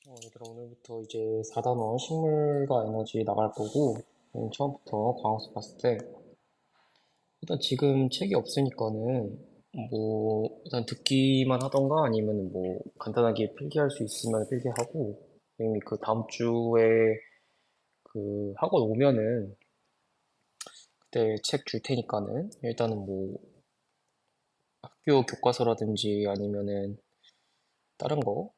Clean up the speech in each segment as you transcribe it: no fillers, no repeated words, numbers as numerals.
얘들아, 오늘부터 이제 4단원 식물과 에너지 나갈 거고, 처음부터 광학수 봤을 때, 일단 지금 책이 없으니까는, 일단 듣기만 하던가 아니면 간단하게 필기할 수 있으면 필기하고, 이미 그 다음 주에 그 학원 오면은, 그때 책 줄 테니까는, 일단은 학교 교과서라든지 아니면은 다른 거,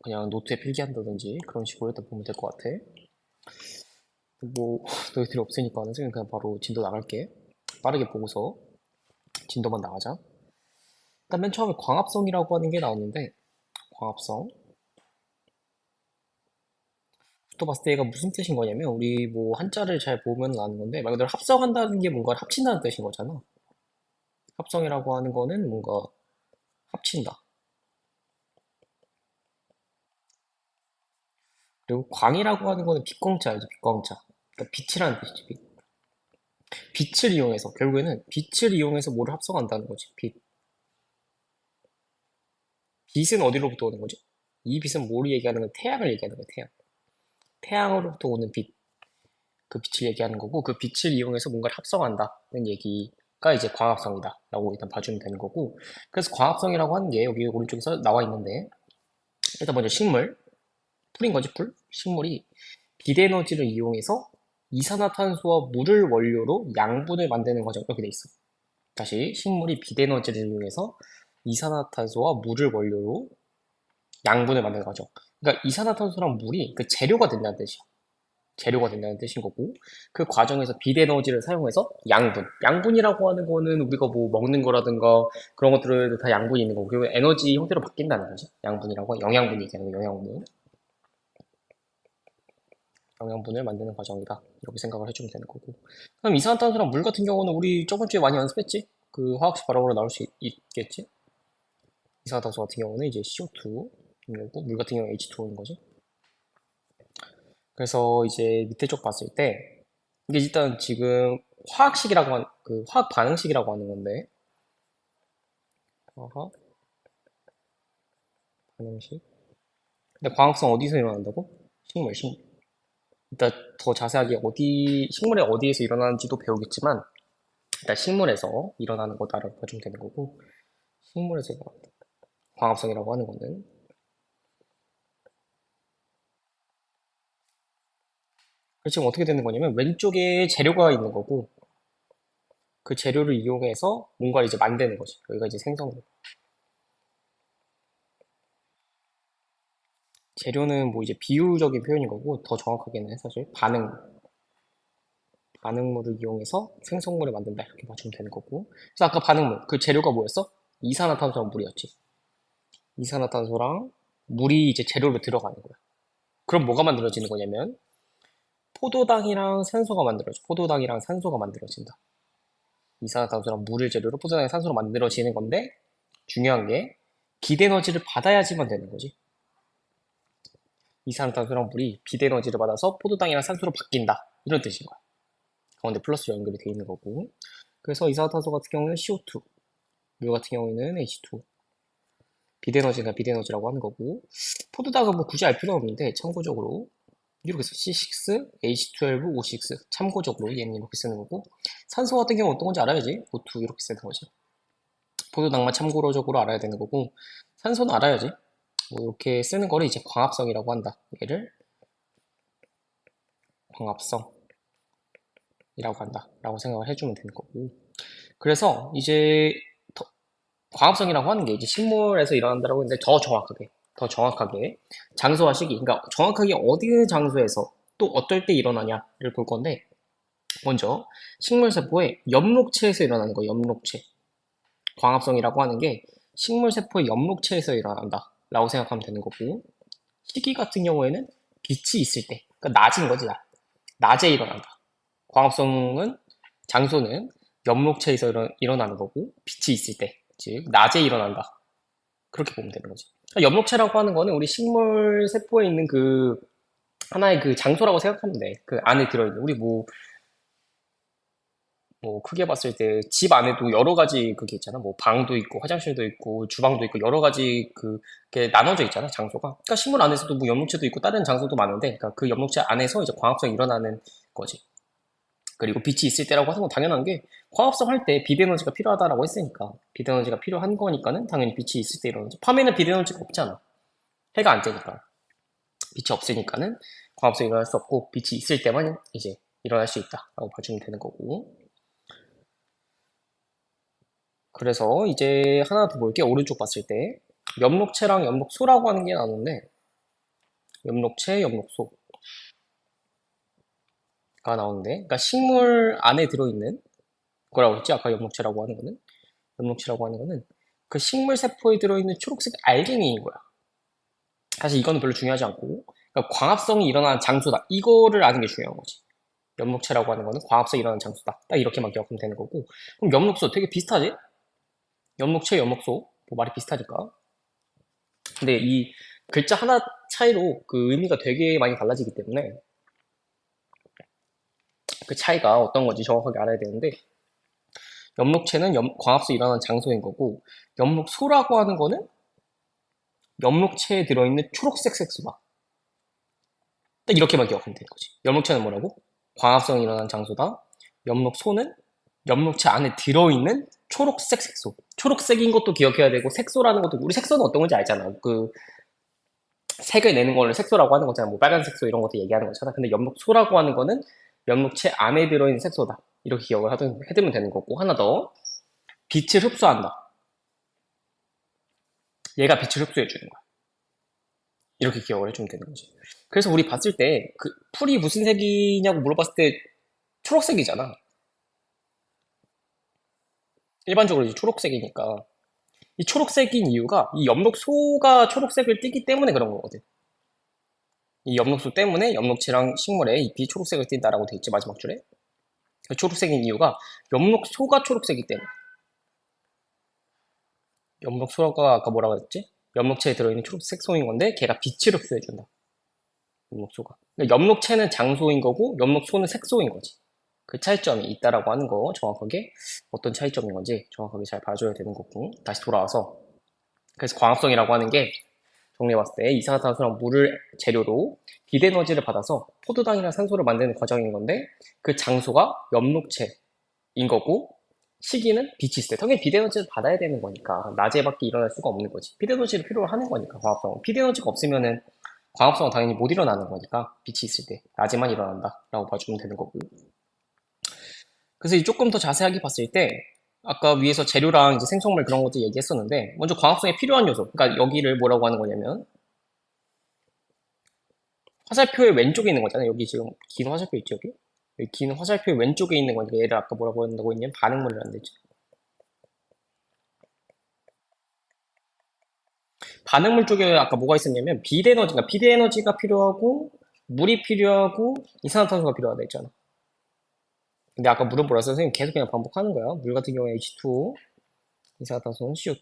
그냥 노트에 필기한다든지 그런 식으로 일단 보면 될 것 같아. 뭐 너희들이 없으니까는 지금 그냥 바로 진도 나갈게. 빠르게 보고서 진도만 나가자. 일단 맨 처음에 광합성이라고 하는 게 나왔는데, 광합성 부터 봤을 때 얘가 무슨 뜻인 거냐면, 우리 한자를 잘 보면 아는 건데, 말 그대로 합성한다는 게 뭔가를 합친다는 뜻인 거잖아. 합성이라고 하는 거는 뭔가 합친다. 그리고 광이라고 하는 거는 빛광자 알지? 빛광자. 그러니까 빛이라는 뜻이지. 빛을 이용해서 결국에는 빛을 이용해서 뭐를 합성한다는 거지. 빛은 어디로부터 오는 거지? 이 빛은 뭐를 얘기하는 건 태양을 얘기하는 거야. 태양으로부터 오는 빛. 그 빛을 얘기하는 거고, 그 빛을 이용해서 뭔가를 합성한다는 얘기가 이제 광합성이다 라고 일단 봐주면 되는 거고, 그래서 광합성이라고 하는 게 여기 오른쪽에서 나와 있는데, 일단 먼저 식물, 풀인 거지. 식물이 빛에너지를 이용해서 이산화탄소와 물을 원료로 양분을 만드는 과정. 이렇게 돼 있어. 다시, 식물이 빛에너지를 이용해서 이산화탄소와 물을 원료로 양분을 만드는 과정. 그러니까 이산화탄소랑 물이 그 재료가 된다는 뜻이야. 재료가 된다는 뜻인 거고, 그 과정에서 빛에너지를 사용해서 양분이라고 하는 거는 우리가 먹는 거라든가 그런 것들도 다 양분이 있는 거고, 그리고 에너지 형태로 바뀐다는 거지. 양분이라고 영양분이 얘기하는 거, 영양분을 만드는 과정이다, 이렇게 생각을 해주면 되는 거고. 그럼 이산화탄소랑 물 같은 경우는 우리 저번 주에 많이 연습했지. 그 화학식 바로바로 나올 수 있겠지. 이산화탄소 같은 경우는 이제 CO2인 거고, 물 같은 경우는 H2O인 거지. 그래서 이제 밑에 쪽 봤을 때, 이게 일단 지금 그 화학 반응식이라고 하는 건데, 화학 반응식. 근데 광합성 어디서 일어난다고? 식물. 일단 더 자세하게 식물의 어디에서 일어나는지도 배우겠지만, 일단 식물에서 일어나는 거다라고 봐주면 되는 거고, 식물에서 일어난다. 광합성이라고 하는 거는. 그래서 지금 어떻게 되는 거냐면, 왼쪽에 재료가 있는 거고, 그 재료를 이용해서 뭔가를 이제 만드는 거지. 여기가 이제 생성물. 재료는 이제 비유적인 표현인 거고, 더 정확하게는 사실 반응물을 이용해서 생성물을 만든다, 이렇게 맞추면 되는 거고. 그래서 아까 반응물 그 재료가 뭐였어? 이산화탄소랑 물이었지. 이산화탄소랑 물이 이제 재료로 들어가는 거야. 그럼 뭐가 만들어지는 거냐면 포도당이랑 산소가 만들어진다. 이산화탄소랑 물을 재료로 포도당이랑 산소로 만들어지는 건데, 중요한 게 빛에너지를 받아야지만 되는 거지. 이산화탄소랑 물이 빛에너지를 받아서 포도당이랑 산소로 바뀐다, 이런 뜻인 거야. 가운데 플러스 연결이 돼 있는 거고. 그래서 이산화탄소 같은 경우는 CO2, 물 같은 경우에는 H2O. 빛에너지가 빛에너지라고 하는 거고, 포도당은 굳이 알 필요는 없는데 참고적으로 이렇게 써. C6, H12, O6. 참고적으로 얘는 이렇게 쓰는 거고, 산소 같은 경우 어떤 건지 알아야지. O2 이렇게 쓰는 거지. 포도당만 참고적으로 알아야 되는 거고, 산소는 알아야지. 이렇게 쓰는 거를 이제 광합성이라고 한다. 얘를 광합성이라고 한다 라고 생각을 해주면 되는 거고. 그래서 이제 광합성이라고 하는 게 이제 식물에서 일어난다고 했는데, 더 정확하게 장소와 시기, 그러니까 정확하게 어디 장소에서 또 어떨 때 일어나냐를 볼 건데, 먼저 식물 세포의 엽록체에서 일어나는 거. 엽록체. 광합성이라고 하는 게 식물 세포의 엽록체에서 일어난다 라고 생각하면 되는 거고, 시기 같은 경우에는 빛이 있을 때, 그러니까 낮인 거지. 낮에 일어난다. 광합성은 장소는 엽록체에서 일어나는 거고, 빛이 있을 때, 즉 낮에 일어난다, 그렇게 보면 되는 거지. 그러니까 엽록체라고 하는 거는 우리 식물 세포에 있는 그 하나의 그 장소라고 생각하면 돼. 그 안에 들어있는 우리 뭐 크게 봤을 때 집 안에도 여러 가지 그게 있잖아. 뭐 방도 있고 화장실도 있고 주방도 있고 여러 가지 그게 나눠져 있잖아, 장소가. 그러니까 식물 안에서도 뭐 연목체도 있고 다른 장소도 많은데, 그러니까 그 연목체 안에서 이제 광합성이 일어나는 거지. 그리고 빛이 있을 때라고 하는 건 당연한 게, 광합성 할 때 빛에너지가 필요하다라고 했으니까 빛에너지가 필요한 거니까는 당연히 빛이 있을 때 일어나죠. 밤에는 빛에너지가 없잖아. 해가 안 쬐니까. 빛이 없으니까는 광합성이 일어날 수 없고, 빛이 있을 때만 이제 일어날 수 있다라고 봐주면 되는 거고. 그래서 이제 하나 더 볼게. 오른쪽 봤을 때 엽록체랑 엽록소라고 하는 게 나오는데, 엽록체, 엽록소가 나오는데, 그러니까 식물 안에 들어있는 거라고 했지. 아까 엽록체라고 하는 거는, 엽록체라고 하는 거는 그 식물 세포에 들어있는 초록색 알갱이인 거야. 사실 이거는 별로 중요하지 않고, 그러니까 광합성이 일어나는 장소다, 이거를 아는 게 중요한 거지. 엽록체라고 하는 거는 광합성이 일어나는 장소다, 딱 이렇게만 기억하면 되는 거고. 그럼 엽록소 되게 비슷하지? 엽록체, 엽록소 뭐 말이 비슷하니까. 근데 이 글자 하나 차이로 그 의미가 되게 많이 달라지기 때문에 그 차이가 어떤 건지 정확하게 알아야 되는데, 엽록체는 광합성이 일어나는 장소인 거고, 엽록소라고 하는 거는 엽록체에 들어있는 초록색 색소다, 딱 이렇게만 기억하면 되는 거지. 엽록체는 뭐라고? 광합성이 일어나는 장소다. 엽록소는 엽록체 안에 들어있는 초록색 색소. 초록색인 것도 기억해야 되고, 색소라는 것도, 우리 색소는 어떤 건지 알잖아. 그 색을 내는 거를 색소라고 하는 거잖아. 뭐 빨간 색소 이런 것도 얘기하는 거잖아. 근데 엽록소라고 하는 거는 엽록체 안에 들어있는 색소다, 이렇게 기억을 해두면 되는 거고. 하나 더, 빛을 흡수한다. 얘가 빛을 흡수해 주는 거야. 이렇게 기억을 해주면 되는 거지. 그래서 우리 봤을 때 그 풀이 무슨 색이냐고 물어봤을 때 초록색이잖아. 일반적으로 이제 초록색이니까. 이 초록색인 이유가 이 엽록소가 초록색을 띠기 때문에 그런 거거든. 이 엽록소 때문에 엽록체랑 식물의 잎이 초록색을 띈다라고 돼 있지, 마지막 줄에. 그 초록색인 이유가 엽록소가 초록색이기 때문에. 엽록소가 아까 뭐라고 했지? 엽록체에 들어있는 초록색 소인 건데 걔가 빛을 흡수해준다, 엽록소가. 그러니까 엽록체는 장소인 거고 엽록소는 색소인 거지. 그 차이점이 있다라고 하는 거, 정확하게 어떤 차이점인 건지 정확하게 잘 봐줘야 되는 거고. 다시 돌아와서, 그래서 광합성이라고 하는 게 정리해봤을 때 이산화탄소랑 물을 재료로 빛 에너지를 받아서 포도당이나 산소를 만드는 과정인 건데, 그 장소가 엽록체인 거고, 시기는 빛이 있을 때. 당연히 빛 에너지를 받아야 되는 거니까 낮에밖에 일어날 수가 없는 거지. 빛 에너지를 필요로 하는 거니까, 광합성. 빛 에너지가 없으면은 광합성은 당연히 못 일어나는 거니까 빛이 있을 때 낮에만 일어난다 라고 봐주면 되는 거고. 그래서 이 조금 더 자세하게 봤을 때 아까 위에서 재료랑 이제 생성물 그런 것도 얘기했었는데, 먼저 광합성에 필요한 요소, 그러니까 여기를 뭐라고 하는 거냐면 화살표의 왼쪽에 있는 거잖아요. 여기 지금 긴 화살표 있죠, 여기? 여기 긴 화살표의 왼쪽에 있는 거니까 얘를 아까 뭐라고 한다고 했냐면 반응물이라는 데죠. 반응물 쪽에 아까 뭐가 있었냐면 비대에너지가, 비대에너지가 필요하고 물이 필요하고 이산화탄소가 필요하다 했잖아. 근데 아까 물은 뭐라 서 선생님 계속 그냥 반복하는 거야. 물 같은 경우에 H2O, 이산화탄소는 CO2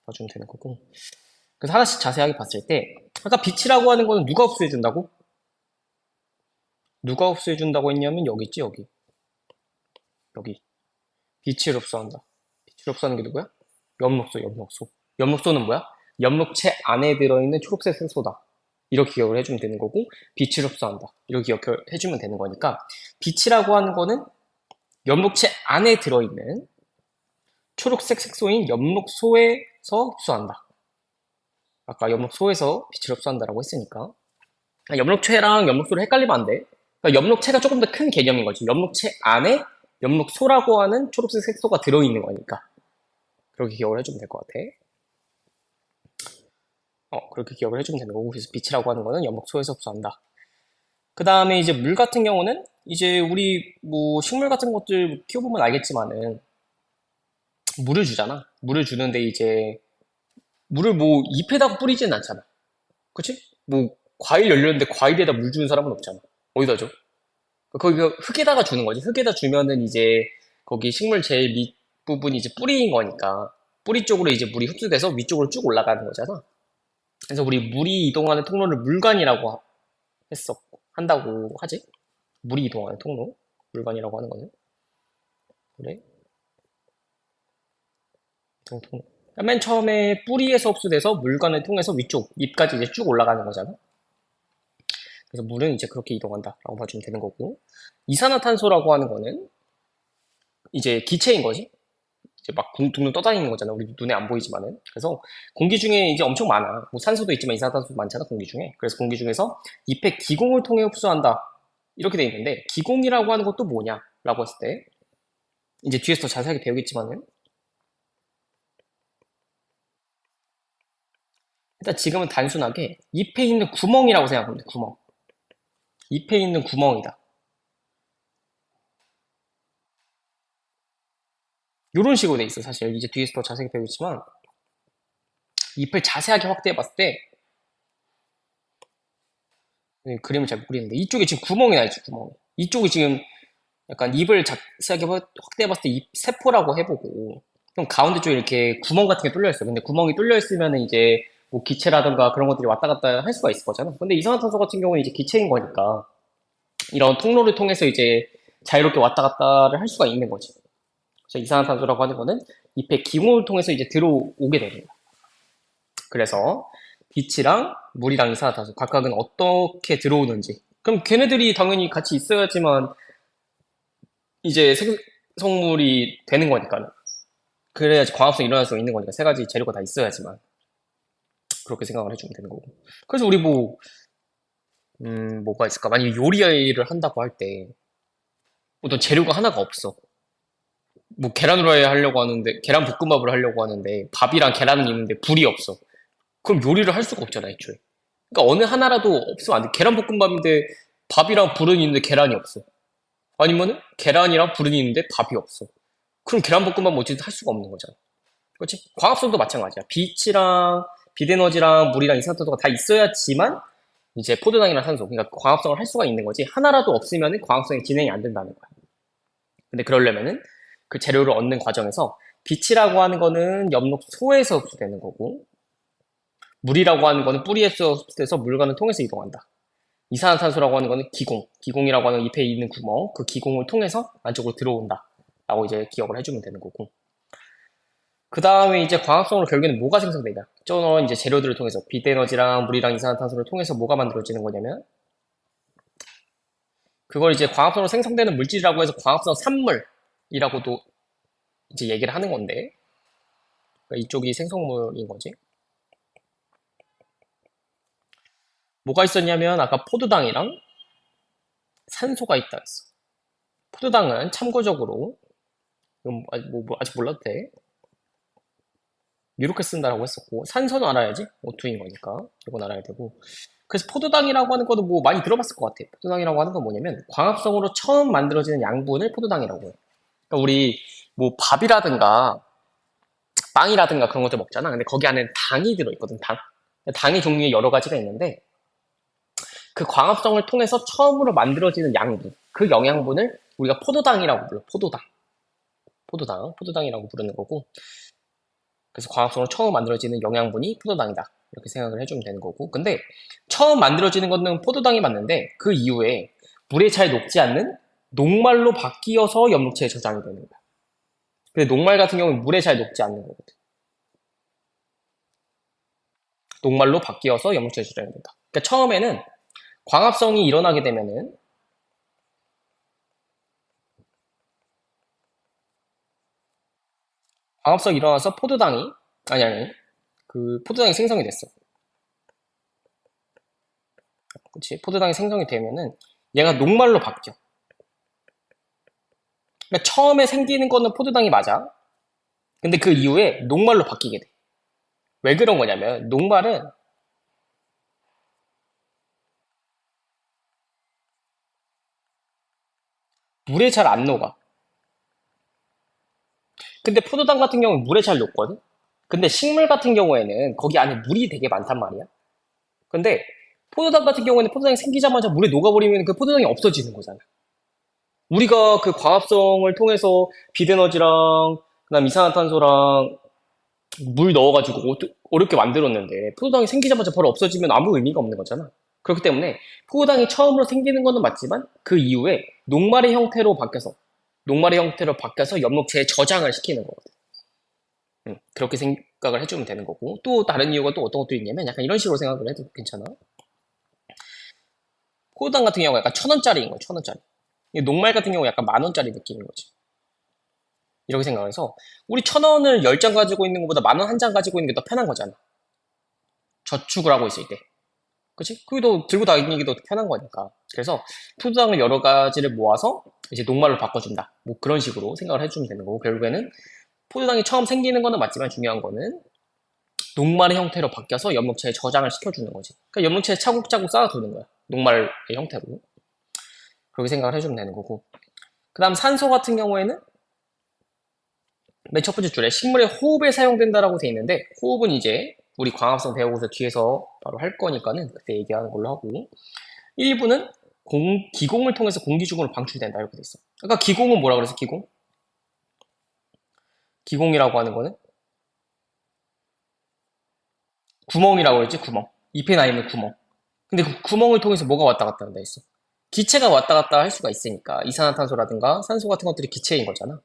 봐주면 되는 거고. 그래서 하나씩 자세하게 봤을 때 아까 빛이라고 하는 거는 누가 흡수해준다고? 누가 흡수해준다고 했냐면 여기 있지, 여기. 여기. 빛을 흡수한다. 빛을 흡수하는 게 누구야? 엽록소, 엽록소. 엽록소는 뭐야? 엽록체 안에 들어있는 초록색 색소다, 이렇게 기억을 해주면 되는 거고, 빛을 흡수한다, 이렇게 기억을 해주면 되는 거니까, 빛이라고 하는 거는 엽록체 안에 들어있는 초록색 색소인 엽록소에서 흡수한다. 아까 엽록소에서 빛을 흡수한다라고 했으니까 엽록체랑 엽록소를 헷갈리면 안 돼. 그러니까 엽록체가 조금 더 큰 개념인 거지. 엽록체 안에 엽록소라고 하는 초록색 색소가 들어있는 거니까 그렇게 기억을 해주면 될 것 같아. 그렇게 기억을 해주면 되는 거고, 그래서 빛이라고 하는 거는 엽록소에서 흡수한다. 그 다음에 이제 물 같은 경우는 이제 우리 뭐 식물 같은 것들 키워보면 알겠지만은 물을 주잖아. 물을 주는데 이제 물을 뭐 잎에다가 뿌리진 않잖아. 그치? 뭐 과일 열렸는데 과일에다 물 주는 사람은 없잖아. 어디다 줘? 거기 그 흙에다가 주는 거지. 흙에다 주면은 이제 거기 식물 제일 밑 부분이 이제 뿌리인 거니까 뿌리 쪽으로 이제 물이 흡수돼서 위쪽으로 쭉 올라가는 거잖아. 그래서 우리 물이 이동하는 통로를 물관이라고 한다고 하지? 물이 이동하는 통로, 물관이라고 하는 거는. 물의 이동 통로. 맨 처음에 뿌리에서 흡수돼서 물관을 통해서 위쪽 잎까지 이제 쭉 올라가는 거잖아. 그래서 물은 이제 그렇게 이동한다라고 봐주면 되는 거고, 이산화탄소라고 하는 거는 이제 기체인 거지. 이제 막 둥둥 떠다니는 거잖아. 우리 눈에 안 보이지만은. 그래서 공기 중에 이제 엄청 많아. 뭐 산소도 있지만 이산화탄소도 많잖아, 공기 중에. 그래서 공기 중에서 잎의 기공을 통해 흡수한다. 이렇게 돼 있는데, 기공이라고 하는 것도 뭐냐라고 했을 때, 이제 뒤에서 더 자세하게 배우겠지만은, 일단 지금은 단순하게 잎에 있는 구멍이라고 생각하면 돼, 구멍. 잎에 있는 구멍이다. 이런 식으로 돼 있어, 사실. 이제 뒤에서 더 자세하게 배우겠지만, 잎을 자세하게 확대해 봤을 때, 그림을 잘 못 그리는데, 이쪽에 지금 구멍이 나 있지, 구멍. 이쪽이 지금 약간 잎을 자세하게 확대해 봤을 때 잎 세포라고 해보고, 그럼 가운데 쪽에 이렇게 구멍 같은 게 뚫려 있어. 근데 구멍이 뚫려 있으면 이제 뭐 기체라든가 그런 것들이 왔다 갔다 할 수가 있을 거잖아. 근데 이산화탄소 같은 경우는 이제 기체인 거니까, 이런 통로를 통해서 이제 자유롭게 왔다 갔다를 할 수가 있는 거지. 그래서 이산화탄소라고 하는 거는 잎의 기공을 통해서 이제 들어오게 되는 거야. 그래서 빛이랑 물이랑 이산화탄소 각각은 어떻게 들어오는지. 그럼 걔네들이 당연히 같이 있어야지만 이제 생성물이 되는 거니까. 그래야지 광합성이 일어날 수 있는 거니까 세 가지 재료가 다 있어야지만. 그렇게 생각을 해주면 되는 거고. 그래서 우리 뭐가 있을까? 만약에 요리를 한다고 할 때 어떤 재료가 하나가 없어. 뭐 계란 후라이 하려고 하는데, 계란 볶음밥을 하려고 하는데 밥이랑 계란은 있는데 불이 없어. 그럼 요리를 할 수가 없잖아, 애초에. 그러니까 어느 하나라도 없으면 안 돼. 계란 볶음밥인데 밥이랑 불은 있는데 계란이 없어. 아니면은 계란이랑 불은 있는데 밥이 없어. 그럼 계란 볶음밥 어쨌든 할 수가 없는 거잖아. 그렇지? 광합성도 마찬가지야. 빛이랑 빛에너지랑 물이랑 이산화탄소가 다 있어야지만 이제 포도당이나 산소, 그러니까 광합성을 할 수가 있는 거지. 하나라도 없으면은 광합성이 진행이 안 된다는 거야. 근데 그러려면은 그 재료를 얻는 과정에서 빛이라고 하는 거는 엽록소에서 흡수되는 거고, 물이라고 하는 거는 뿌리에서 흡수돼서 물관을 통해서 이동한다. 이산화탄소라고 하는 거는 기공이라고 하는 잎에 있는 구멍, 그 기공을 통해서 안쪽으로 들어온다. 라고 이제 기억을 해주면 되는 거고. 그 다음에 이제 광합성으로 결국에는 뭐가 생성되냐. 저는 이제 재료들을 통해서 빛에너지랑 물이랑 이산화탄소를 통해서 뭐가 만들어지는 거냐면, 그걸 이제 광합성으로 생성되는 물질이라고 해서 광합성 산물이라고도 이제 얘기를 하는 건데, 그러니까 이쪽이 생성물인 거지. 뭐가 있었냐면 아까 포도당이랑 산소가 있다 했어. 포도당은 참고적으로 이건 아직 몰라도 돼. 이렇게 쓴다라고 했었고, 산소는 알아야지. O2인 거니까 이건 알아야 되고. 그래서 포도당이라고 하는 것도 뭐 많이 들어봤을 것 같아. 포도당이라고 하는 건 뭐냐면 광합성으로 처음 만들어지는 양분을 포도당이라고 해. 그러니까 우리 뭐 밥이라든가 빵이라든가 그런 것들 먹잖아. 근데 거기 안에 당이 들어있거든. 당의 종류에 여러 가지가 있는데, 그 광합성을 통해서 처음으로 만들어지는 양분, 그 영양분을 우리가 포도당이라고 불러. 포도당이라고 부르는 거고. 그래서 광합성으로 처음 만들어지는 영양분이 포도당이다. 이렇게 생각을 해주면 되는 거고. 근데 처음 만들어지는 거는 포도당이 맞는데, 그 이후에 물에 잘 녹지 않는 녹말로 바뀌어서 엽록체에 저장이 되는 거야. 근데 녹말 같은 경우는 물에 잘 녹지 않는 거거든. 녹말로 바뀌어서 엽록체에 저장이 된다. 그러니까 처음에는 광합성이 일어나게 되면은 광합성이 일어나서 그 포도당이 생성이 됐어. 그치? 포도당이 생성이 되면은 얘가 녹말로 바뀌어. 그러니까 처음에 생기는 거는 포도당이 맞아. 근데 그 이후에 녹말로 바뀌게 돼. 왜 그런 거냐면 녹말은 물에 잘 안 녹아. 근데 포도당 같은 경우는 물에 잘 녹거든? 근데 식물 같은 경우에는 거기 안에 물이 되게 많단 말이야. 근데 포도당 같은 경우에는 포도당이 생기자마자 물에 녹아버리면 그 포도당이 없어지는 거잖아. 우리가 그 광합성을 통해서 빛에너지랑 그다음 이산화탄소랑 물 넣어가지고 어렵게 만들었는데 포도당이 생기자마자 바로 없어지면 아무 의미가 없는 거잖아. 그렇기 때문에 포도당이 처음으로 생기는 거는 맞지만 그 이후에 녹말의 형태로 바뀌어서 녹말의 형태로 바뀌어서 엽록체에 저장을 시키는 거거든. 그렇게 생각을 해주면 되는 거고, 또 다른 이유가 또 어떤 것도 있냐면 약간 이런 식으로 생각을 해도 괜찮아. 포도당 같은 경우가 약간 1,000원짜리인 거야, 1,000원짜리. 녹말 같은 경우 약간 10,000원짜리 느낌인 거지. 이렇게 생각해서 우리 1,000원을 10장 가지고 있는 것보다 10,000원 한 장 가지고 있는 게 더 편한 거잖아. 저축을 하고 있을 때. 그치? 그게 더 들고 다니기 더 편한 거니까. 그래서 포도당을 여러 가지를 모아서 이제 녹말로 바꿔준다. 뭐 그런 식으로 생각을 해주면 되는 거고, 결국에는 포도당이 처음 생기는 거는 맞지만 중요한 거는 녹말의 형태로 바뀌어서 엽록체에 저장을 시켜주는 거지. 그러니까 엽록체에 차곡차곡 쌓아두는 거야. 녹말의 형태로. 그렇게 생각을 해주면 되는 거고. 그 다음 산소 같은 경우에는 맨 첫 번째 줄에 식물의 호흡에 사용된다라고 돼 있는데, 호흡은 이제 우리 광합성 배우고서 뒤에서 바로 할 거니까는 그때 얘기하는 걸로 하고, 1부는 기공을 통해서 공기 중으로 방출된다 이렇게 돼 있어. 아까 기공은 뭐라 그랬어? 기공? 기공이라고 하는 거는 구멍이라고 그랬지? 구멍. 잎에 나 있는 구멍. 근데 그 구멍을 통해서 뭐가 왔다 갔다 한다 했어? 기체가 왔다 갔다 할 수가 있으니까, 이산화탄소라든가 산소 같은 것들이 기체인 거잖아.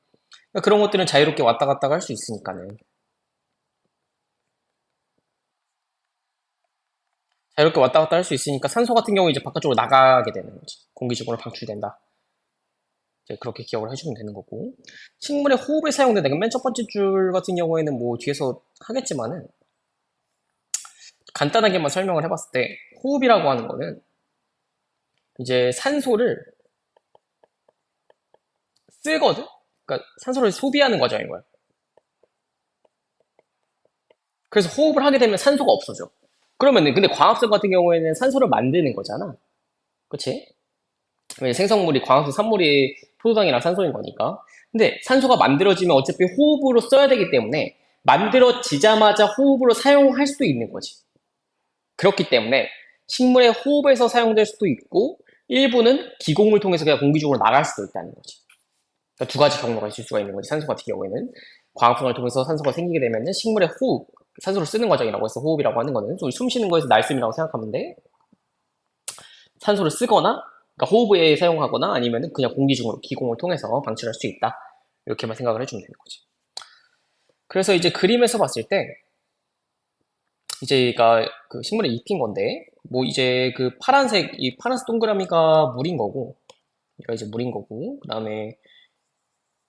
그러니까 그런 것들은 자유롭게 왔다 갔다 할 수 있으니까는, 자유롭게 왔다 갔다 할 수 있으니까 산소 같은 경우 이제 바깥쪽으로 나가게 되는 거지. 공기 중으로 방출된다. 이제 그렇게 기억을 해주면 되는 거고. 식물의 호흡에 사용된다. 맨 첫 번째 줄 같은 경우에는 뭐 뒤에서 하겠지만은, 간단하게만 설명을 해봤을 때, 호흡이라고 하는 거는 이제 산소를 쓰거든? 그러니까 산소를 소비하는 과정인 거야. 그래서 호흡을 하게 되면 산소가 없어져. 그러면은, 근데 광합성 같은 경우에는 산소를 만드는 거잖아. 그치? 왜냐면 생성물이 광합성 산물이 포도당이랑 산소인 거니까. 근데 산소가 만들어지면 어차피 호흡으로 써야 되기 때문에 만들어지자마자 호흡으로 사용할 수도 있는 거지. 그렇기 때문에 식물의 호흡에서 사용될 수도 있고, 일부는 기공을 통해서 그냥 공기 중으로 나갈 수도 있다는 거지. 그러니까 두 가지 경로가 있을 수가 있는 거지. 산소 같은 경우에는 광합성을 통해서 산소가 생기게 되면은 식물의 호흡, 산소를 쓰는 과정이라고 해서 호흡이라고 하는 거는 숨 쉬는 거에서 날숨이라고 생각하면 돼. 산소를 쓰거나, 그러니까 호흡에 사용하거나 아니면은 그냥 공기 중으로 기공을 통해서 방출할 수 있다. 이렇게만 생각을 해주면 되는 거지. 그래서 이제 그림에서 봤을 때 이제 얘가 그 식물의 잎인 건데, 뭐 이제 그 파란색, 이 파란색 동그라미가 물인 거고, 얘가 이제 물인 거고, 그 다음에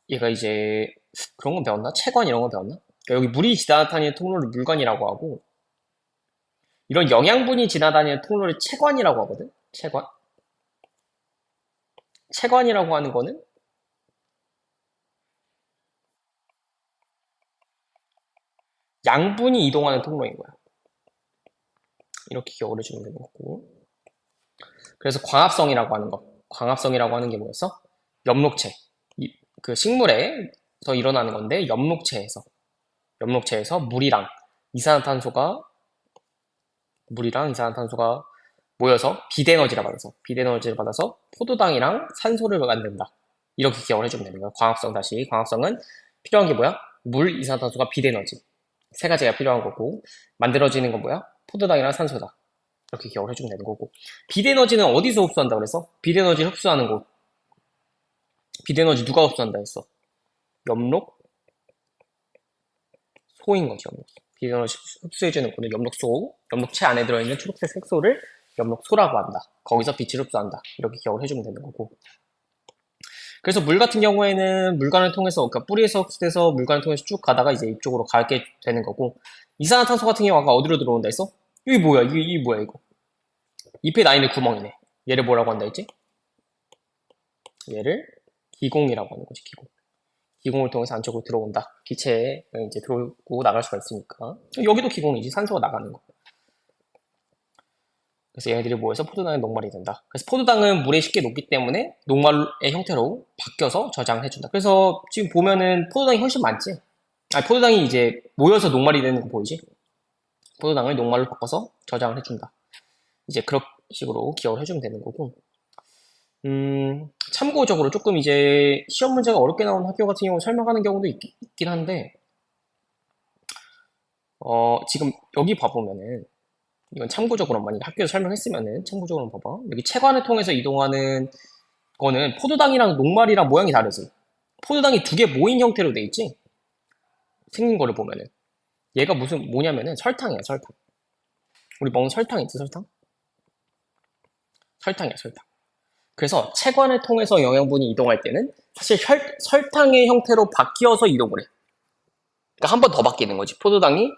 얘가 이제 그런 건 배웠나? 채관 이런 거 배웠나? 그러니까 여기 물이 지나다니는 통로를 물관이라고 하고, 이런 영양분이 지나다니는 통로를 채관이라고 하거든? 채관? 채관이라고 하는 거는 양분이 이동하는 통로인 거야. 이렇게 기억을 해주면 되는 거고. 그래서 광합성이라고 하는 거. 광합성이라고 하는 게 뭐였어? 엽록체. 그 식물에서 일어나는 건데, 엽록체에서 이산화탄소가, 물이랑 이산화탄소가 모여서 비대에너지를 받아서 포도당이랑 산소를 만든다. 이렇게 기억을 해주면 되는 거야. 광합성 다시. 광합성은 필요한 게 뭐야? 물, 이산화탄소가 비대에너지. 세 가지가 필요한 거고, 만들어지는 건 뭐야? 포도당이랑 산소다. 이렇게 기억을 해주면 되는 거고. 비대에너지는 어디서 흡수한다 그래서? 비대에너지 흡수하는 곳. 비대에너지 누가 흡수한다 했어? 엽록소인 거지, 엽록소. 비대에너지 흡수해주는 곳은 엽록소. 엽록체 안에 들어있는 초록색 색소를 엽록소라고 한다. 거기서 빛을 흡수한다. 이렇게 기억을 해주면 되는 거고. 그래서 물 같은 경우에는 물관을 통해서, 그러니까 뿌리에서 흡수돼서 물관을 통해서 쭉 가다가 이제 이쪽으로 가게 되는 거고, 이산화탄소 같은 경우가 어디로 들어온다 했어? 이게 뭐야? 이게 뭐야, 이거? 잎에 나 있는 구멍이네. 얘를 뭐라고 한다 했지? 얘를 기공이라고 하는 거지, 기공. 기공을 통해서 안쪽으로 들어온다. 기체에 이제 들어오고 나갈 수가 있으니까. 여기도 기공이지, 산소가 나가는 거. 그래서 얘네들이 모여서 포도당의 녹말이 된다. 그래서 포도당은 물에 쉽게 녹기 때문에 녹말의 형태로 바뀌어서 저장해준다. 그래서 지금 보면은 포도당이 훨씬 많지? 포도당이 이제 모여서 녹말이 되는 거 보이지? 포도당을 녹말로 바꿔서 저장을 해준다. 이제 그런 식으로 기억을 해주면 되는 거고. 참고적으로 조금 이제 시험 문제가 어렵게 나오는 학교 같은 경우 설명하는 경우도 있긴 한데, 지금 여기 봐보면은, 이건 참고적으로 만약 학교에서 설명했으면은 참고적으로 봐봐. 여기 체관을 통해서 이동하는 거는 포도당이랑 녹말이랑 모양이 다르지. 포도당이 두 개 모인 형태로 돼 있지? 생긴 거를 보면은. 얘가 무슨, 뭐냐면은 설탕이야, 설탕. 우리 먹는 설탕 있지, 설탕? 설탕이야, 설탕. 그래서 체관을 통해서 영양분이 이동할 때는 사실 설탕의 형태로 바뀌어서 이동을 해. 그러니까 한 번 더 바뀌는 거지. 포도당이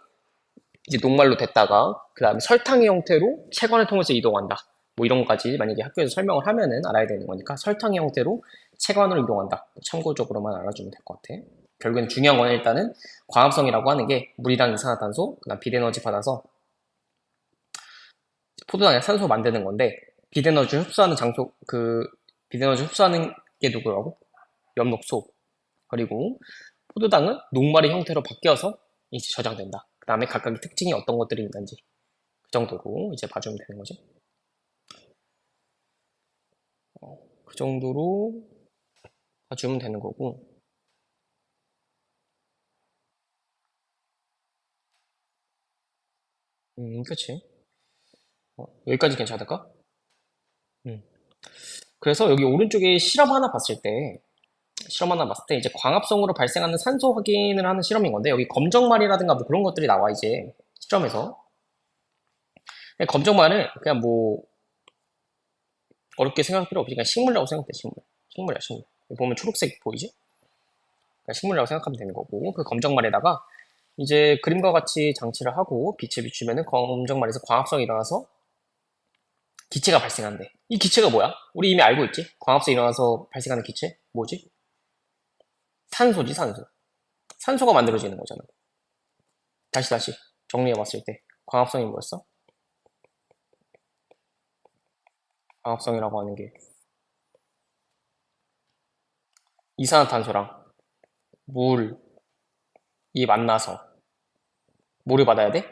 이제 녹말로 됐다가 그 다음에 설탕의 형태로 체관을 통해서 이동한다. 뭐 이런 것까지 만약에 학교에서 설명을 하면은 알아야 되는 거니까 설탕의 형태로 체관으로 이동한다. 참고적으로만 알아주면 될 것 같아. 결국엔 중요한 건 일단은 광합성이라고 하는 게 물이랑 이산화탄소, 그다음 빛에너지 받아서 포도당에 산소 만드는 건데 빛에너지 흡수하는 장소 빛에너지 흡수하는 게 누구라고? 엽록소. 그리고 포도당은 녹말의 형태로 바뀌어서 이제 저장된다. 그 다음에 각각의 특징이 어떤 것들이 있는지 그 정도로 이제 봐주면 되는 거지. 그 정도로 봐주면 되는 거고. 그치. 여기까지 괜찮을까? 음. 그래서 여기 오른쪽에 실험 하나 봤을 때 이제 광합성으로 발생하는 산소 확인을 하는 실험인 건데 여기 검정말이라든가 뭐 그런 것들이 나와 이제 실험에서 검정말은 그냥 뭐 어렵게 생각할 필요 없이 그냥 식물이라고 생각돼 식물이야 식물. 여기 보면 초록색 보이지? 그러니까 식물이라고 생각하면 되는 거고 그 검정말에다가 이제 그림과 같이 장치를 하고 빛에 비추면은 검정말에서 광합성이 일어나서 기체가 발생한대. 이 기체가 뭐야? 우리 이미 알고 있지? 광합성이 일어나서 발생하는 기체? 뭐지? 산소지 산소. 산소가 만들어지는 거잖아. 다시 정리해봤을 때 광합성이 뭐였어? 광합성이라고 하는 게 이산화탄소랑 물이 만나서 뭐를 받아야 돼?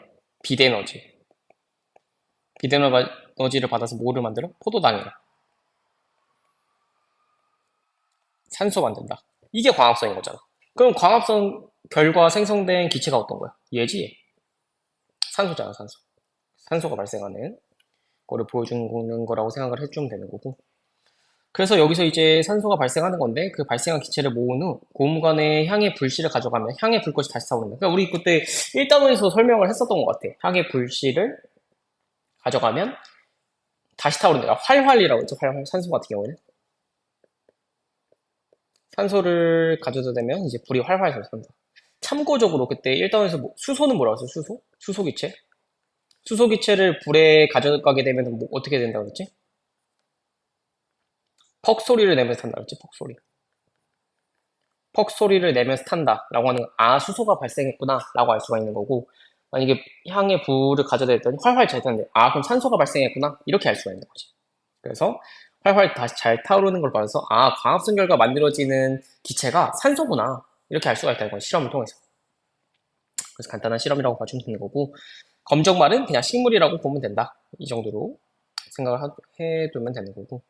빛에너지. 빛에너지를 받아서 뭐를 만들어? 포도당이야. 산소 만든다. 이게 광합성인 거잖아. 그럼 광합성 결과 생성된 기체가 어떤 거야? 얘지 얘. 산소잖아 산소. 산소가 발생하는 거를 보여주는 거라고 생각을 해주면 되는 거고. 그래서 여기서 이제 산소가 발생하는 건데 그 발생한 기체를 모은 후 고무관에 향의 불씨를 가져가면 향의 불꽃이 다시 타오른다. 그러니까 우리 그때 1단원에서 설명을 했었던 것 같아. 향의 불씨를 가져가면 다시 타오른다. 활활이라고 했죠. 활활. 산소 같은 경우에는. 산소를 가져다 대면 이제 불이 활활 살산다. 참고적으로 그때 1단원에서 수소는 뭐라고 했어? 수소? 수소기체? 수소기체를 불에 가져가게 되면 뭐 어떻게 된다고 그랬지? 퍽 소리를 내면서 탄다 그랬지? 퍽 소리. 퍽 소리를 내면서 탄다라고 하는 수소가 발생했구나라고 알 수가 있는 거고 만약에 향에 불을 가져다 댔더니 활활 잘 타는데 그럼 산소가 발생했구나 이렇게 알 수가 있는 거지. 그래서 활활 다시 잘 타오르는 걸 봐서 광합성 결과 만들어지는 기체가 산소구나 이렇게 알 수가 있다는 거지 실험을 통해서. 그래서 간단한 실험이라고 봐주면 되는 거고 검정말은 그냥 식물이라고 보면 된다 이 정도로 생각을 해두면 되는 거고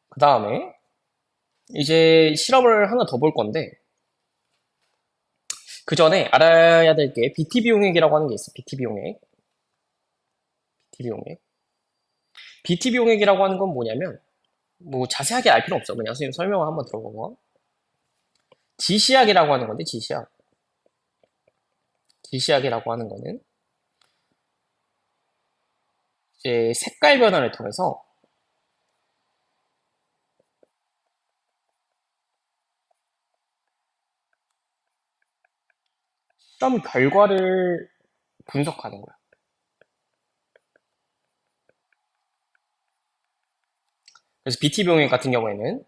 그 다음에 이제 실험을 하나 더 볼 건데 그 전에 알아야 될 게 BTB 용액이라고 하는 게 있어. BTB 용액. BTB 용액. BTB 용액이라고 하는 건 뭐냐면 뭐 자세하게 알 필요 없어. 그냥 선생님 설명을 한번 들어보고. 지시약이라고 하는 건데 지시약. 지시약이라고 하는 거는 이제 색깔 변화를 통해서 실험 결과를 분석하는 거야. 그래서 BTB 용액 같은 경우에는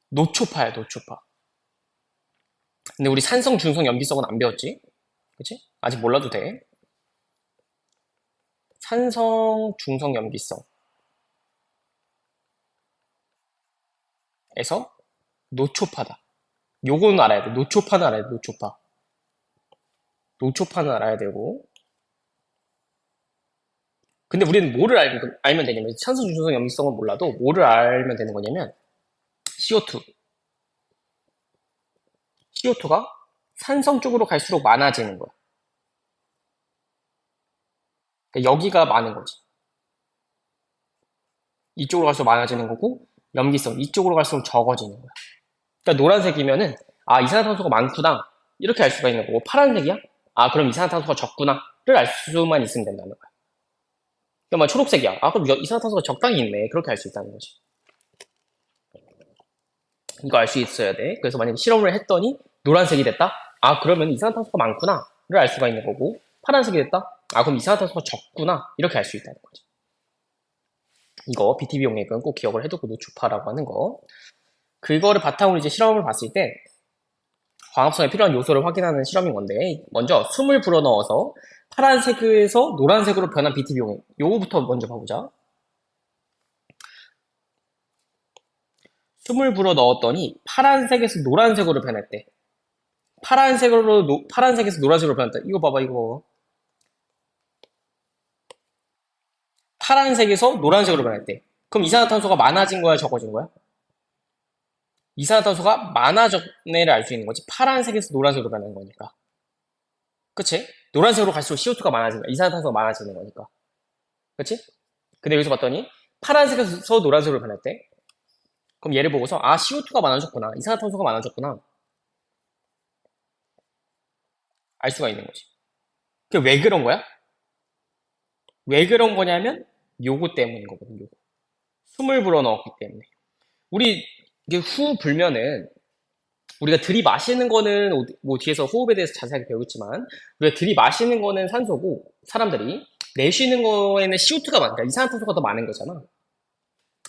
노초파야, 노초파. 근데 우리 산성, 중성, 염기성은 안 배웠지? 그치? 아직 몰라도 돼. 산성, 중성, 염기성에서 노초파다. 요거는 알아야 돼. 노초파는 알아야 돼, 노초파. 노초파는 알아야 되고. 근데 우리는 뭐를 알면 되냐면, 산소, 중성, 염기성은 몰라도 뭐를 알면 되는 거냐면, CO2. CO2가 산성 쪽으로 갈수록 많아지는 거야. 그러니까 여기가 많은 거지. 이쪽으로 갈수록 많아지는 거고, 염기성, 이쪽으로 갈수록 적어지는 거야. 그러니까 노란색이면은 아, 이산화탄소가 많구나. 이렇게 알 수가 있는 거고, 파란색이야? 아, 그럼 이산화탄소가 적구나를 알 수만 있으면 된다는 거야. 그러니까 뭐 초록색이야. 아, 그럼 이산화탄소가 적당히 있네. 그렇게 알 수 있다는 거지. 이거 알 수 있어야 돼. 그래서 만약에 실험을 했더니 노란색이 됐다? 아, 그러면 이산화탄소가 많구나를 알 수가 있는 거고, 파란색이 됐다? 아, 그럼 이산화탄소가 적구나. 이렇게 알 수 있다는 거지. 이거 BTB 용액은 꼭 기억을 해두고 노출파라고 하는 거. 그거를 바탕으로 이제 실험을 봤을 때 광합성에 필요한 요소를 확인하는 실험인 건데, 먼저 숨을 불어넣어서 파란색에서 노란색으로 변한 BTB 용액, 요거부터 먼저 봐보자. 숨을 불어넣었더니 파란색에서 노란색으로 변했대. 파란색에서 노란색으로 변했다. 이거 봐봐, 이거. 파란색에서 노란색으로 변했대. 그럼 이산화탄소가 많아진 거야, 적어진 거야? 이산화탄소가 많아졌네를 알 수 있는 거지. 파란색에서 노란색으로 변한 거니까. 그치? 노란색으로 갈수록 CO2가 많아지는 거야. 이산화탄소가 많아지는 거니까. 그치? 근데 여기서 봤더니 파란색에서 노란색으로 변했대. 그럼 얘를 보고서 아, CO2가 많아졌구나. 이산화탄소가 많아졌구나. 알 수가 있는 거지. 그게 왜 그런 거야? 왜 그런 거냐면 요거 때문인 거거든. 요거. 숨을 불어넣었기 때문에. 우리 이게 후 불면은 우리가 들이마시는 거는 뭐 뒤에서 호흡에 대해서 자세하게 배우겠지만 우리가 들이마시는 거는 산소고 사람들이 내쉬는 거에는 CO2가 많으니까 이산화탄소가 더 많은 거잖아.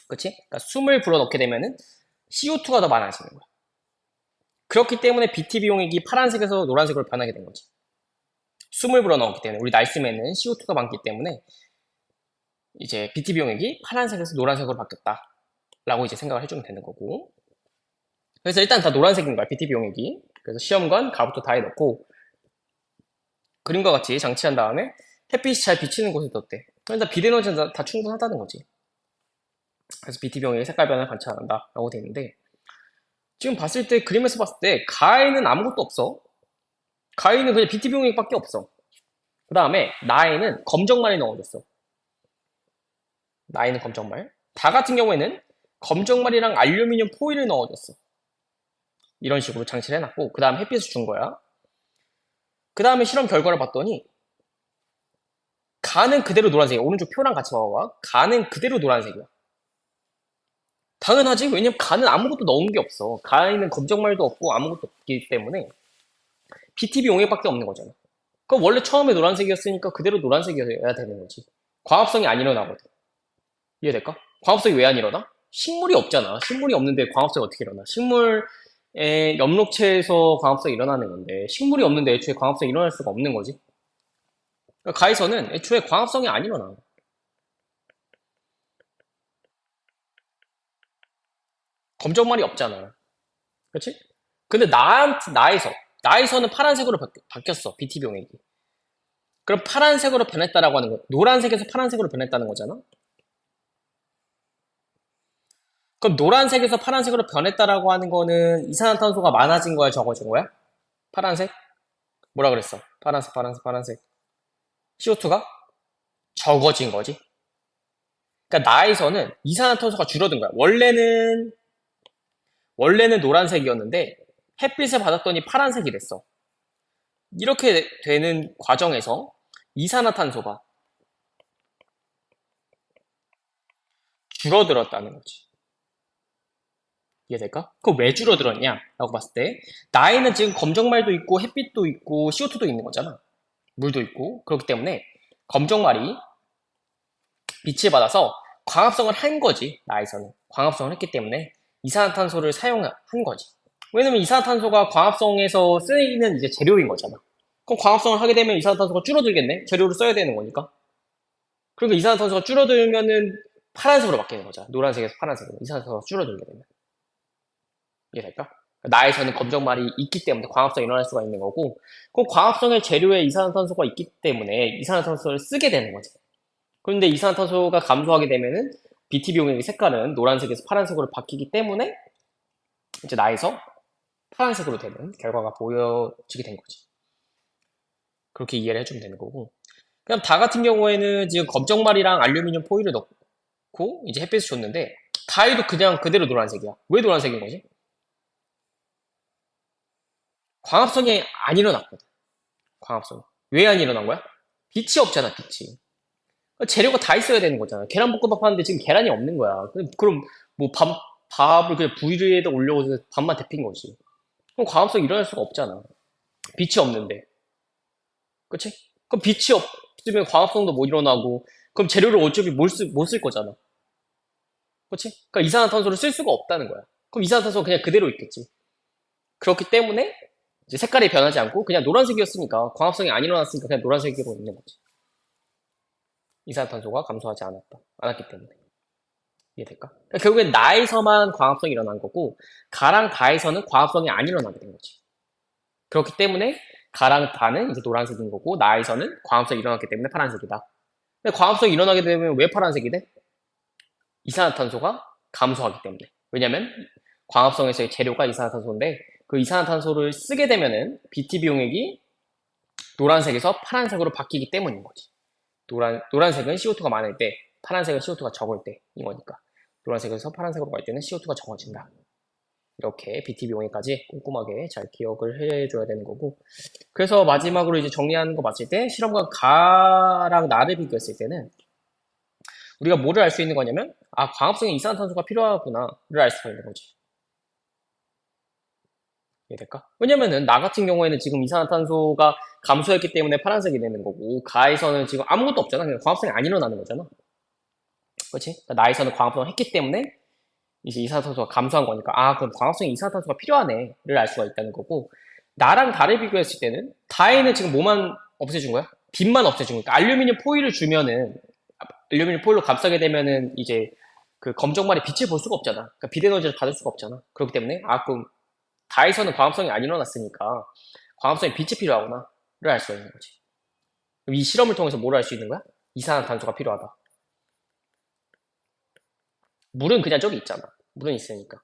그치? 그러니까 숨을 불어넣게 되면은 CO2가 더 많아지는 거야. 그렇기 때문에 BTB 용액이 파란색에서 노란색으로 변하게 된 거지. 숨을 불어넣었기 때문에 우리 날숨에는 CO2가 많기 때문에 이제 BTB 용액이 파란색에서 노란색으로 바뀌었다 라고 이제 생각을 해주면 되는 거고, 그래서 일단 다 노란색인 거야 BTB 용액이. 그래서 시험관 가부터 다 해놓고 그림과 같이 장치한 다음에 햇빛이 잘 비치는 곳에 뒀대. 그러니까 비대너지는 다 충분하다는 거지. 그래서 BTB 용액의 색깔 변화를 관찰한다 라고 돼 있는데, 지금 봤을 때 그림에서 봤을 때 가에는 아무것도 없어. 가에는 그냥 BTB 용액밖에 없어. 그 다음에 나에는 검정말이 넣어졌어. 나에는 검정말. 다 같은 경우에는 검정말이랑 알루미늄 포일을 넣어줬어. 이런 식으로 장치를 해놨고 그 다음 햇빛을 준 거야. 그 다음에 실험 결과를 봤더니 가는 그대로 노란색이야. 오른쪽 표랑 같이 봐봐. 가는 그대로 노란색이야. 당연하지. 왜냐면 가는 아무것도 넣은 게 없어. 가에는 검정말도 없고 아무것도 없기 때문에 BTB 용액밖에 없는 거잖아. 그럼 원래 처음에 노란색이었으니까 그대로 노란색이어야 되는 거지. 광합성이 안 일어나거든. 이해될까? 광합성이 왜 안 일어나? 식물이 없잖아. 식물이 없는데 광합성이 어떻게 일어나? 식물의 엽록체에서 광합성이 일어나는 건데 식물이 없는데 애초에 광합성이 일어날 수가 없는 거지. 그러니까 가에서는 애초에 광합성이 안 일어나. 검정말이 없잖아. 그렇지? 근데 나에서는 파란색으로 바뀌었어. BTB 용액이. 그럼 파란색으로 변했다라고 하는 거, 노란색에서 파란색으로 변했다는 거잖아. 그럼 노란색에서 파란색으로 변했다라고 하는 거는 이산화탄소가 많아진 거야, 적어진 거야? 파란색? 뭐라 그랬어? 파란색. CO2가 적어진 거지. 그러니까 나에서는 이산화탄소가 줄어든 거야. 원래는 노란색이었는데 햇빛을 받았더니 파란색이 됐어. 이렇게 되는 과정에서 이산화탄소가 줄어들었다는 거지. 이해될까? 그거 왜 줄어들었냐? 라고 봤을 때 나에는 지금 검정말도 있고 햇빛도 있고 CO2도 있는 거잖아. 물도 있고. 그렇기 때문에 검정말이 빛을 받아서 광합성을 한 거지. 나에서는 광합성을 했기 때문에 이산화탄소를 사용한 거지. 왜냐면 이산화탄소가 광합성에서 쓰이는 이제 재료인 거잖아. 그럼 광합성을 하게 되면 이산화탄소가 줄어들겠네? 재료를 써야 되는 거니까. 그러니까 이산화탄소가 줄어들면은 파란색으로 바뀌는 거잖아. 노란색에서 파란색으로. 이산화탄소가 줄어들게 되면. 이해될까? 나에서는 검정말이 있기 때문에 광합성이 일어날 수가 있는 거고, 그럼 광합성의 재료에 이산화탄소가 있기 때문에 이산화탄소를 쓰게 되는 거지. 그런데 이산화탄소가 감소하게 되면은 BTB 용액의 색깔은 노란색에서 파란색으로 바뀌기 때문에 이제 나에서 파란색으로 되는 결과가 보여지게 된 거지. 그렇게 이해를 해주면 되는 거고. 그럼 다 같은 경우에는 지금 검정말이랑 알루미늄 포일을 넣고 이제 햇빛을 줬는데 가에도 그냥 그대로 노란색이야. 왜 노란색인 거지? 광합성이 안 일어났거든. 광합성. 왜 안 일어난 거야? 빛이 없잖아, 빛이. 재료가 다 있어야 되는 거잖아. 계란볶음밥 하는데 지금 계란이 없는 거야. 그럼 뭐 밥을 그냥 불 위에다 올려서 밥만 데핀 거지. 그럼 광합성이 일어날 수가 없잖아. 빛이 없는데. 그치? 그럼 빛이 없으면 광합성도 못 일어나고, 그럼 재료를 어차피 못 쓸 거잖아. 그치? 그러니까 이산화탄소를 쓸 수가 없다는 거야. 그럼 이산화탄소는 그냥 그대로 있겠지. 그렇기 때문에 이제 색깔이 변하지 않고 그냥 노란색이었으니까 광합성이 안 일어났으니까 그냥 노란색으로 있는 거지. 이산화탄소가 감소하지 않았기 때문에. 이해될까? 그러니까 결국엔 나에서만 광합성이 일어난 거고 가랑 다에서는 광합성이 안 일어나게 된 거지. 그렇기 때문에 가랑 다는 이제 노란색인 거고 나에서는 광합성이 일어났기 때문에 파란색이다. 근데 광합성이 일어나게 되면 왜 파란색이 돼? 이산화탄소가 감소하기 때문에. 왜냐면 광합성에서의 재료가 이산화탄소인데 그 이산화탄소를 쓰게 되면은 BTB 용액이 노란색에서 파란색으로 바뀌기 때문인 거지. 노란색은 CO2가 많을 때, 파란색은 CO2가 적을 때인 거니까. 노란색에서 파란색으로 갈 때는 CO2가 적어진다. 이렇게 BTB 용액까지 꼼꼼하게 잘 기억을 해줘야 되는 거고. 그래서 마지막으로 이제 정리하는 거 봤을 때 실험과 가랑 나를 비교했을 때는 우리가 뭐를 알 수 있는 거냐면 광합성에 이산화탄소가 필요하구나를 알 수가 있는 거지. 이해될까? 왜냐면은 나 같은 경우에는 지금 이산화탄소가 감소했기 때문에 파란색이 되는 거고 가에서는 지금 아무것도 없잖아. 그냥 광합성이 안 일어나는 거잖아. 그렇지? 그러니까 나에서는 광합성을 했기 때문에 이제 이산화탄소가 감소한 거니까 그럼 광합성에 이산화탄소가 필요하네를 알 수가 있다는 거고 나랑 다를 비교했을 때는 다에는 지금 뭐만 없애준 거야? 빛만 없애준 거니까 알루미늄 포일을 주면은 알루미늄 포일로 감싸게 되면은 이제 그 검정말이 빛을 볼 수가 없잖아. 그러니까 빛 에너지를 받을 수가 없잖아. 그렇기 때문에 그럼 다에서는 광합성이 안 일어났으니까 광합성에 빛이 필요하구나를 알 수가 있는 거지. 이 실험을 통해서 뭘 알 수 있는 거야? 이산화탄소가 필요하다. 물은 그냥 저기 있잖아. 물은 있으니까.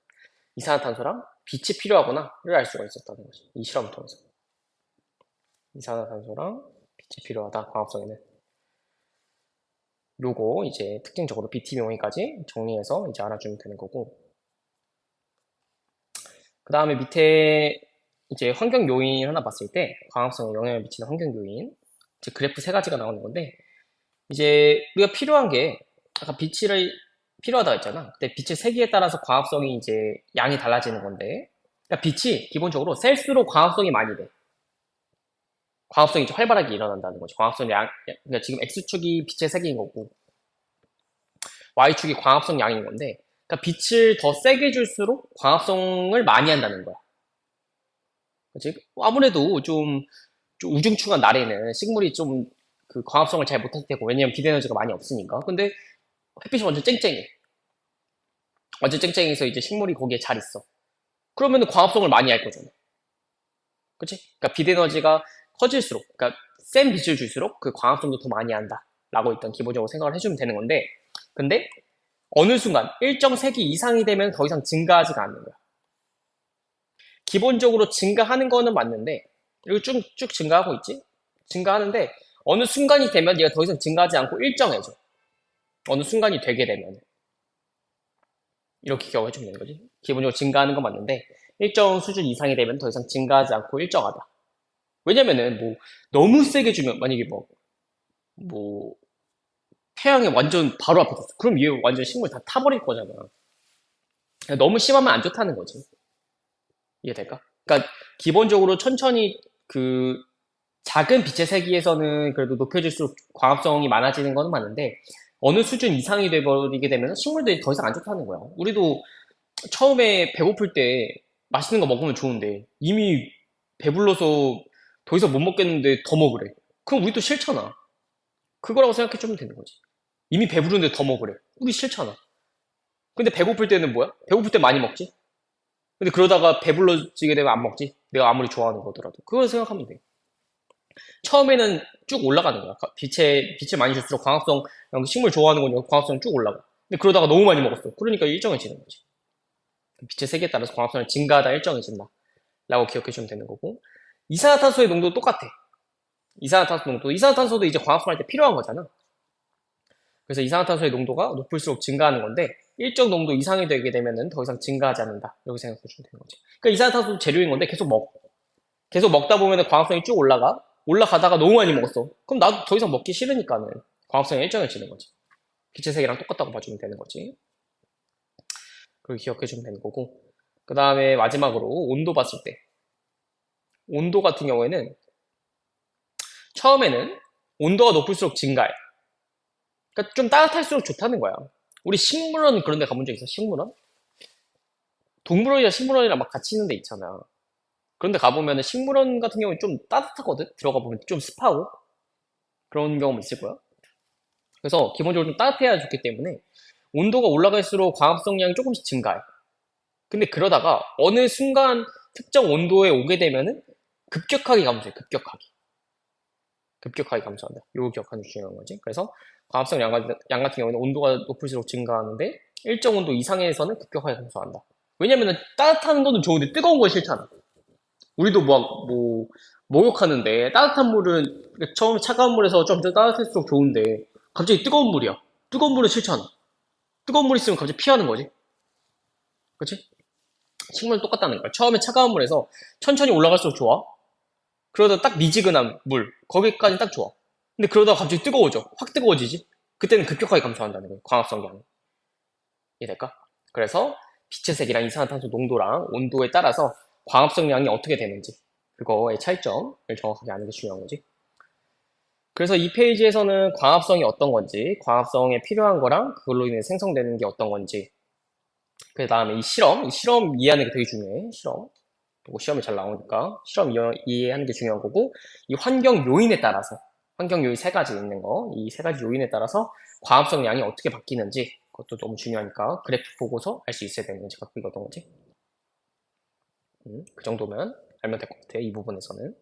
이산화탄소랑 빛이 필요하구나를 알 수가 있었다는 거지. 이 실험을 통해서. 이산화탄소랑 빛이 필요하다. 광합성에는. 요거 이제 특징적으로 BTB 용액까지 정리해서 이제 알아주면 되는 거고. 그 다음에 밑에 이제 환경 요인 하나 봤을 때 광합성에 영향을 미치는 환경 요인 이제 그래프 세 가지가 나오는 건데 이제 우리가 필요한 게 아까 빛을 필요하다고 했잖아. 근데 빛의 세기에 따라서 광합성이 이제 양이 달라지는 건데 그러니까 빛이 기본적으로 셀수록 광합성이 많이 돼. 광합성이 이제 활발하게 일어난다는 거지. 광합성 양, 그러니까 지금 X축이 빛의 세기인 거고 Y축이 광합성 양인 건데 그러니까 빛을 더 세게 줄수록 광합성을 많이 한다는 거야. 그치? 아무래도 좀 우중충한 날에는 식물이 좀 그 광합성을 잘 못할 테고 왜냐면 빛 에너지가 많이 없으니까. 근데 햇빛이 완전 쨍쨍해. 완전 쨍쨍해서 이제 식물이 거기에 잘 있어. 그러면은 광합성을 많이 할 거잖아. 그치? 그러니까 빛 에너지가 커질수록, 그러니까 센 빛을 줄수록 그 광합성도 더 많이 한다. 라고 일단 기본적으로 생각을 해주면 되는 건데, 근데 어느 순간 일정 세기 이상이 되면 더 이상 증가하지가 않는 거야. 기본적으로 증가하는 거는 맞는데, 이거 쭉 증가하고 있지? 증가하는데, 어느 순간이 되면 얘가 더 이상 증가하지 않고 일정해져. 어느 순간이 되게 되면. 이렇게 기억해주면 되는 거지. 기본적으로 증가하는 건 맞는데, 일정 수준 이상이 되면 더 이상 증가하지 않고 일정하다. 왜냐면은, 너무 세게 주면, 만약에 뭐, 태양이 완전 바로 앞에 뒀어. 그럼 얘 완전 식물 다 타버릴 거잖아. 너무 심하면 안 좋다는 거지. 이해될까? 그러니까, 기본적으로 천천히 작은 빛의 세기에서는 그래도 높여질수록 광합성이 많아지는 건 맞는데, 어느 수준 이상이 돼버리게 되면 식물들이 더 이상 안 좋다는 거야. 우리도 처음에 배고플 때 맛있는 거 먹으면 좋은데, 이미 배불러서 더 이상 못 먹겠는데 더 먹으래. 그럼 우리도 싫잖아. 그거라고 생각해주면 되는 거지. 이미 배부른데 더 먹으래. 우리 싫잖아. 근데 배고플 때는 뭐야? 배고플 때 많이 먹지? 근데 그러다가 배불러지게 되면 안 먹지? 내가 아무리 좋아하는 거더라도. 그걸 생각하면 돼. 처음에는 쭉 올라가는 거야. 빛을 많이 줄수록 광합성, 식물 좋아하는 거니까 광합성이 쭉 올라가. 근데 그러다가 너무 많이 먹었어. 그러니까 일정해지는 거지. 빛의 세기에 따라서 광합성이 증가하다 일정해진다. 라고 기억해주면 되는 거고. 이산화탄소의 농도도 똑같아. 이산화탄소도 이제 광합성할 때 필요한 거잖아. 그래서 이산화탄소의 농도가 높을수록 증가하는 건데 일정 농도 이상이 되게 되면은 더 이상 증가하지 않는다. 이렇게 생각해 주면 되는 거지. 그러니까 이산화탄소 재료인 건데 계속 먹어. 계속 먹다 보면 광합성이 쭉 올라가다가 너무 많이 먹었어. 그럼 나도 더 이상 먹기 싫으니까는 광합성이 일정해지는 거지. 빛의 세계랑 똑같다고 봐주면 되는 거지. 그걸 기억해주면 되는 거고. 그 다음에 마지막으로 온도 봤을 때. 온도 같은 경우에는 처음에는 온도가 높을수록 증가해. 그러니까 좀 따뜻할수록 좋다는 거야. 우리 식물원 그런 데 가본 적 있어? 식물원? 동물원이랑 식물원이랑 막 같이 있는 데 있잖아. 그런데 가보면 식물원 같은 경우는 좀 따뜻하거든? 들어가 보면 좀 습하고 그런 경험 있을 거야. 그래서 기본적으로 좀 따뜻해야 좋기 때문에 온도가 올라갈수록 광합성량이 조금씩 증가해. 근데 그러다가 어느 순간 특정 온도에 오게 되면은 급격하게 감소해. 급격하게 감소한다. 이거 기억하는 게 중요한 거지. 그래서 광합성 양 같은 경우는 온도가 높을수록 증가하는데 일정 온도 이상에서는 급격하게 감소한다. 왜냐면은 따뜻한 거는 좋은데 뜨거운 건 싫잖아. 우리도 목욕하는데 따뜻한 물은 처음에 차가운 물에서 좀 더 따뜻할수록 좋은데 갑자기 뜨거운 물이야. 뜨거운 물은 싫잖아. 뜨거운 물 있으면 갑자기 피하는 거지. 그치? 식물은 똑같다는 거야. 처음에 차가운 물에서 천천히 올라갈수록 좋아. 그러다 딱 미지근한 물, 거기까지 딱 좋아. 근데 그러다가 갑자기 뜨거워져. 확 뜨거워지지? 그때는 급격하게 감소한다는 거야. 광합성량이. 이해될까? 그래서 빛의 색이랑 이산화탄소 농도랑 온도에 따라서 광합성량이 어떻게 되는지 그거의 차이점을 정확하게 아는 게 중요한 거지. 그래서 이 페이지에서는 광합성이 어떤 건지, 광합성에 필요한 거랑 그걸로 인해 생성되는 게 어떤 건지, 그 다음에 이 실험 이해하는 게 되게 중요해. 실험. 뭐 시험에 잘 나오니까 실험 이해하는 게 중요한 거고, 이 환경 요인에 따라서 환경 요인 세 가지 있는 거, 이 세 가지 요인에 따라서 광합성 양이 어떻게 바뀌는지 그것도 너무 중요하니까 그래프 보고서 알 수 있어야 되는 거지. 갖고 이거 어떤 거지? 그 정도면 알면 될 것 같아. 이 부분에서는.